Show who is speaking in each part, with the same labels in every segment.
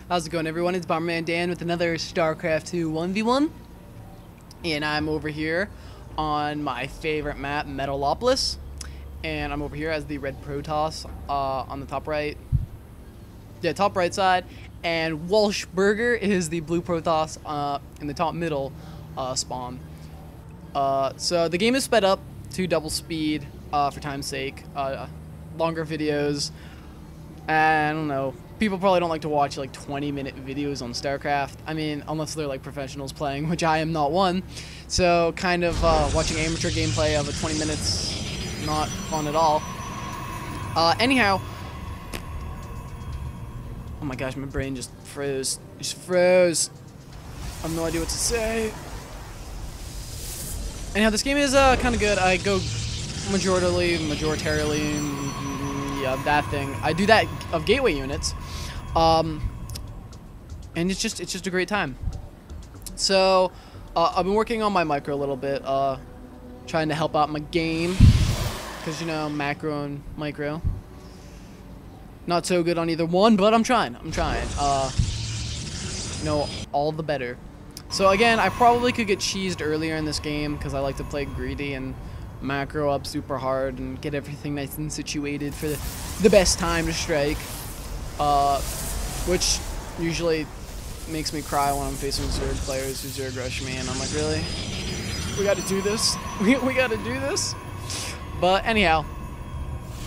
Speaker 1: How's it going, everyone? It's Bomberman Dan with another Starcraft 2 1v1. And I'm over here on my favorite map, Metalopolis. And I'm over here as the red Protoss on the top right. Yeah, top right side. And Walshburger is the blue Protoss in the top middle spawn. So the game is sped up to double speed for time's sake. Longer videos. I don't know. People probably don't like to watch like 20-minute videos on Starcraft. I mean, unless they're like professionals playing, which I am not one. So kind of watching amateur gameplay of a 20 minutes, not fun at all. Anyhow. Oh my gosh, my brain just froze. Just froze. I have no idea what to say. Anyhow, this game is kind of good. I go majoritarily, yeah, that thing. I do that of gateway units, and it's just a great time. So I've been working on my micro a little bit, trying to help out my game, because you know, macro and micro, not so good on either one, but I'm trying. You know, all the better. So again, I probably could get cheesed earlier in this game because I like to play greedy and macro up super hard and get everything nice and situated for the best time to strike, which usually makes me cry when I'm facing Zerg players who Zerg rush me, and I'm like, really? We gotta do this? We gotta do this? But anyhow,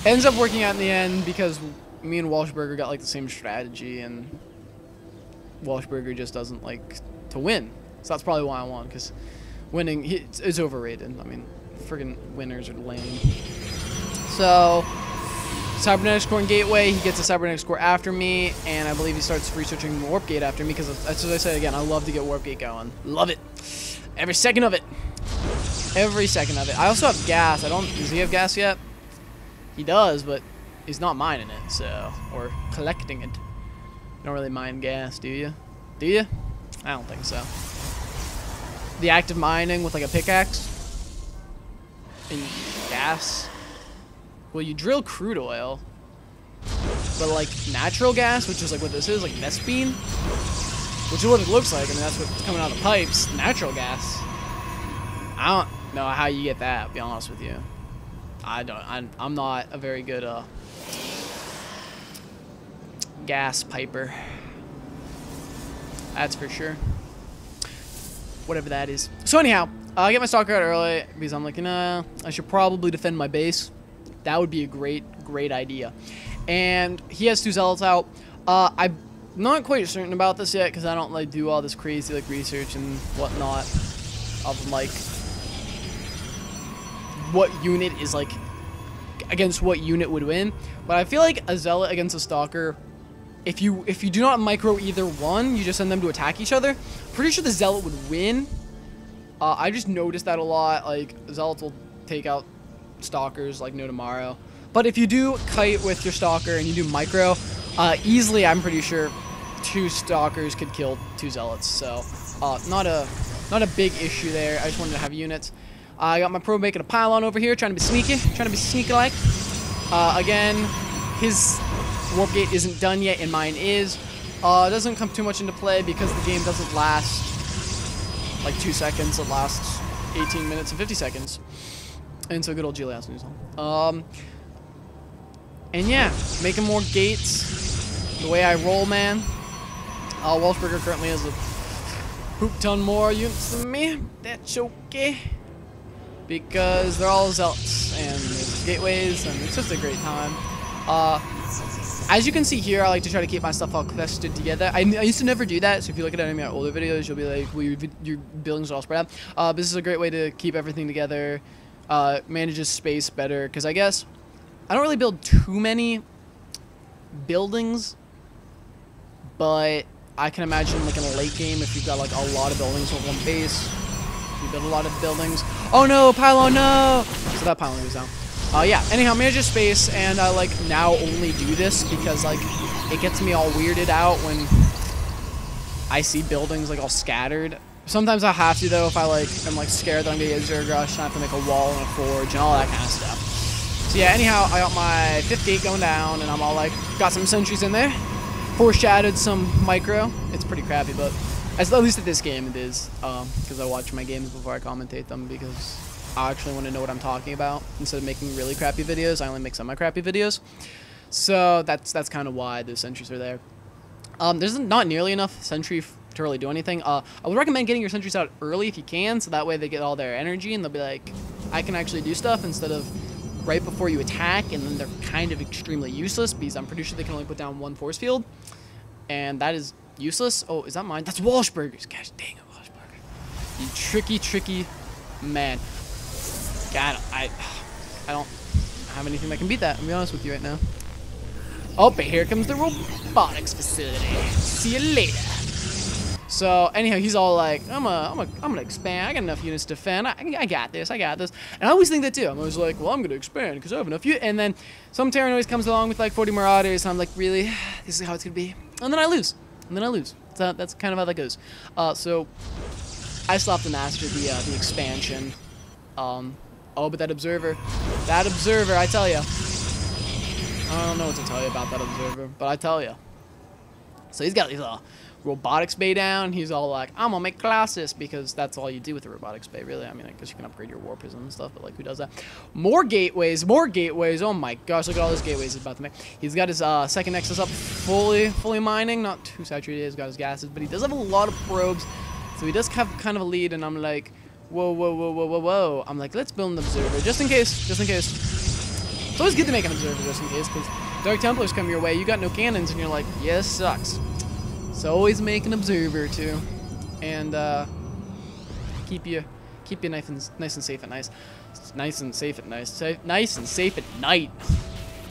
Speaker 1: ends up working out in the end because me and Walshburger got like the same strategy, and Walshburger just doesn't like to win. So that's probably why I won, because winning is overrated. I mean, friggin' winners are lame. So, Cybernetics Core and Gateway, he gets a Cybernetics Core after me, and I believe he starts researching Warp Gate after me, because that's what I said again, I love to get Warp Gate going. Love it. Every second of it. Every second of it. I also have gas. Does he have gas yet? He does, but he's not mining it, so, or collecting it. You don't really mine gas, do you? Do you? I don't think so. The active mining with like a pickaxe and gas. Well, you drill crude oil, but like natural gas, which is like what this is, like Vespine, which is what it looks like. I mean, that's what's coming out of the pipes. Natural gas. I don't know how you get that, to be honest with you. I'm not a very good gas piper. That's for sure. Whatever that is. So anyhow, I get my stalker out early because I'm like, I should probably defend my base. That would be a great idea. And he has 2 zealots out. I'm not quite certain about this yet because I don't like do all this crazy like research and whatnot of like what unit is like against what unit would win. But I feel like a zealot against a stalker, if you do not micro either one, you just send them to attack each other. Pretty sure the zealot would win. I just noticed that a lot. Like, zealots will take out stalkers like no tomorrow. But if you do kite with your stalker and you do micro, easily, I'm pretty sure 2 stalkers could kill 2 zealots. So not a big issue there. I just wanted to have units. I got my probe making a pylon over here, trying to be sneaky like. Again, his Warp Gate isn't done yet, and mine is. It doesn't come too much into play because the game doesn't last like 2 seconds. It lasts 18 minutes and 50 seconds. And so good old Gilead's news on. And yeah, making more gates. The way I roll, man. Walshburger currently has a hoop ton more units than me. That's okay. Because they're all zealots and there's gateways, and it's just a great time. As you can see here, I like to try to keep my stuff all clustered together. I used to never do that, so if you look at any of my older videos, you'll be like, well, your buildings are all spread out. But this is a great way to keep everything together, manages space better, because I guess I don't really build too many buildings, but I can imagine like in a late game, if you've got like a lot of buildings on one base, you build a lot of buildings. Oh no, pylon, no! So that pylon goes down. Yeah, anyhow, manage space, and I like now only do this because like it gets me all weirded out when I see buildings like all scattered. Sometimes I have to though if I like am like scared that I'm gonna get Zerg rush and I have to make a wall and a forge and all that kind of stuff. So yeah, anyhow, I got my 5th gate going down, and I'm all like, got some sentries in there. foreshadowed some micro. It's pretty crappy, but at least at this game it is. Because I watch my games before I commentate them, because I actually want to know what I'm talking about. Instead of making really crappy videos, I only make semi-crappy videos. So that's kind of why those sentries are there. There's not nearly enough sentry to really do anything. I would recommend getting your sentries out early if you can, so that way they get all their energy and they'll be like, I can actually do stuff, instead of right before you attack, and then they're kind of extremely useless, because I'm pretty sure they can only put down one force field, and that is useless. Oh, is that mine? That's Walshburger's. Gosh dang it, Walshburger. You tricky man. God, I don't have anything that can beat that, I'll be honest with you right now. Oh, but here comes the robotics facility. See you later. So anyhow, he's all like, I'm gonna expand. I got enough units to defend. I got this. I got this. And I always think that too. I'm always like, well, I'm gonna expand because I have enough units. And then some Terran always comes along with like 40 Marauders. And I'm like, really? This is how it's gonna be? And then I lose. So that's kind of how that goes. So I still have to master the expansion. Oh, but that observer, I tell you. I don't know what to tell you about that observer, but I tell you. So he's got these robotics bay down. He's all like, I'm gonna make classes, because that's all you do with the robotics bay, really. I mean, I guess you can upgrade your war prison and stuff, but like, who does that? More gateways. Oh my gosh, look at all those gateways he's about to make. He's got his second nexus up, fully mining, not too saturated. He's got his gases, but he does have a lot of probes, so he does have kind of a lead. And I'm like, whoa. I'm like, let's build an observer just in case. It's always good to make an observer just in case, because Dark Templars come your way, you got no cannons, and you're like, yes, sucks. So always make an observer too, and keep you nice and safe at night.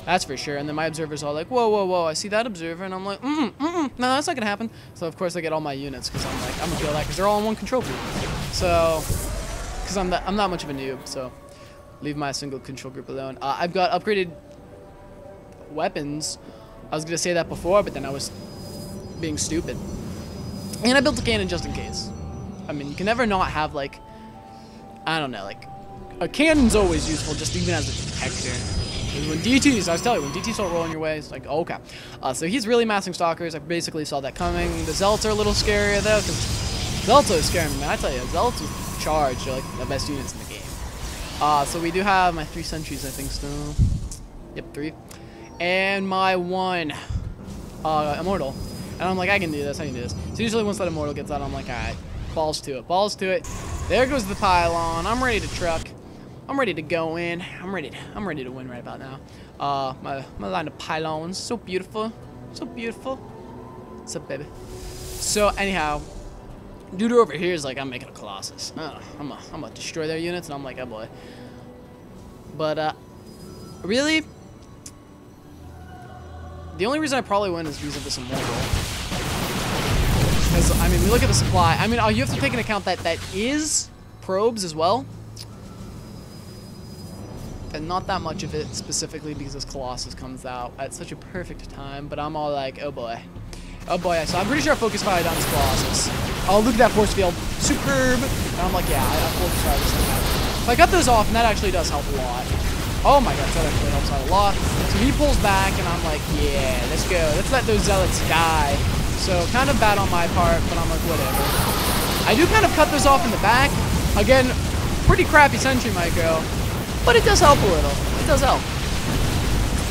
Speaker 1: That's for sure. And then my observer's all like, whoa, I see that observer, and I'm like, no, that's not gonna happen. So of course I get all my units, because I'm like, I'm gonna kill that, because they're all in one control group. So, because I'm not much of a noob, so leave my single control group alone. I've got upgraded weapons. I was gonna say that before, but then I was being stupid. And I built a cannon just in case. I mean, you can never not have, like, I don't know, like, a cannon's always useful, just even as a detector. Because when DTs, I was telling you, when DTs start rolling your way, it's like, oh, okay. So he's really massing stalkers. I basically saw that coming. The Zealots are a little scarier, though, because Zealots are scaring me, man. I tell you, Zealots with charge are, like, the best units in the game. So we do have my 3 sentries, I think, still. Yep, 3. And my 1 Immortal. And I'm like, I can do this. So usually once that Immortal gets out, I'm like, alright, balls to it. There goes the pylon. I'm ready to truck. I'm ready to go in. I'm ready to win right about now. My line of pylons, so beautiful. What's up, baby? So anyhow, dude over here is like, I'm making a Colossus. I'm gonna destroy their units, and I'm like, oh boy. But really, the only reason I probably win is because of this Immortal. Because, I mean, we look at the supply. I mean, you have to take into account that is probes as well. And not that much of it specifically, because this Colossus comes out at such a perfect time. But I'm all like, oh boy. So I'm pretty sure I focus fire down this Colossus. Oh, look at that force field. Superb. And I'm like, yeah, I focus fire this thing out. So I cut those off, and that actually does help a lot. Oh my gosh, that actually helps out a lot. So he pulls back, and I'm like, yeah, let's go. Let's let those Zealots die. So kind of bad on my part, but I'm like, whatever. I do kind of cut those off in the back. Again, pretty crappy sentry micro, but it does help a little. It does help.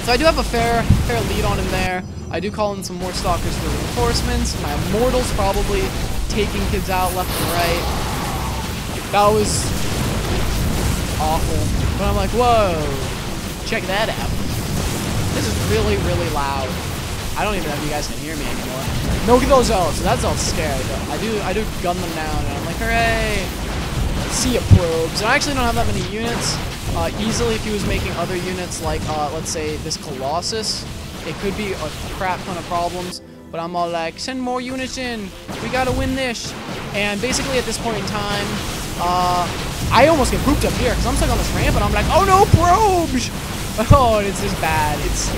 Speaker 1: So I do have a fair lead on him there. I do call in some more stalkers for reinforcements. My Immortal's probably taking kids out left and right. That was awful. But I'm like, whoa, check that out. This is really, really loud. I don't even know if you guys can hear me anymore. No, look at those Zealots. So that Zealot's scary, though. I do gun them down, and I'm like, hooray. See ya, probes. And I actually don't have that many units. Easily, if he was making other units, like, let's say, this Colossus, it could be a crap ton of problems. But I'm all like, send more units in. We gotta win this. And basically, at this point in time, I almost get pooped up here, because I'm stuck on this ramp, and I'm like, oh no, probes! Oh, it's just bad. This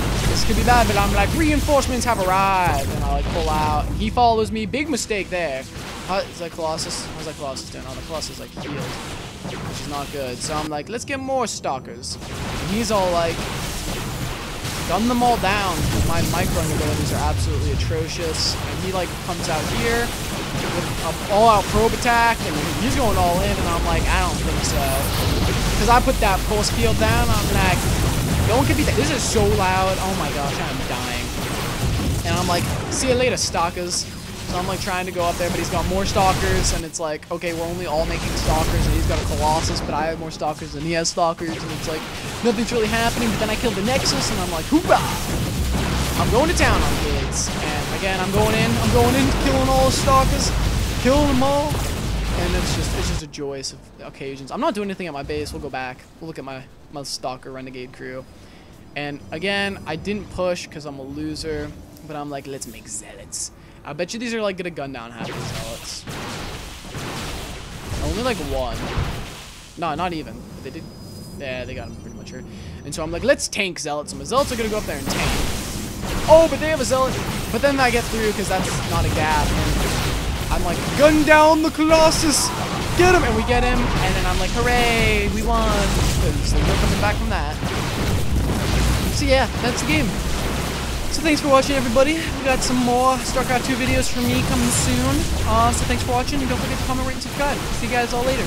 Speaker 1: could be bad, but I'm like, reinforcements have arrived, and I like pull out. And he follows me. Big mistake there. Is that Colossus? How's that Colossus doing? Oh, the Colossus like healed, which is not good. So I'm like, let's get more stalkers. And he's all like, gun them all down because my microing abilities are absolutely atrocious. And he like comes out here with an all-out probe attack, and he's going all in, and I'm like, I don't think so. Because I put that pulse field down, I'm like, no one can beat that. This is so loud. Oh my gosh, I'm dying. And I'm like, see you later, stalkers. So I'm like trying to go up there, but he's got more stalkers, and it's like, okay, we're only all making stalkers, and he's got a Colossus, but I have more stalkers than he has stalkers, and it's like, nothing's really happening. But then I killed the Nexus, and I'm like, hoorah! I'm going to town on kids. And again, I'm going in, killing all the stalkers, killing them all. And it's just a joyous of occasions. I'm not doing anything at my base. We'll go back. We'll look at my stalker renegade crew. And again, I didn't push because I'm a loser, but I'm like, let's make zealots. I bet you these are like gonna gun down half the zealots. Only like one. No, not even. They did. Yeah, they got him pretty much hurt. And so I'm like, let's tank zealots. And my zealots are gonna go up there and tank. Oh, but they have a zealot. But then I get through because that's not a gap. And I'm like, gun down the Colossus. Get him. And we get him. And then I'm like, hooray, we won. Because they're coming back from that. So yeah, that's the game. So thanks for watching, everybody. We got some more StarCraft 2 videos from me coming soon. So thanks for watching, and don't forget to comment, rate, and subscribe. See you guys all later.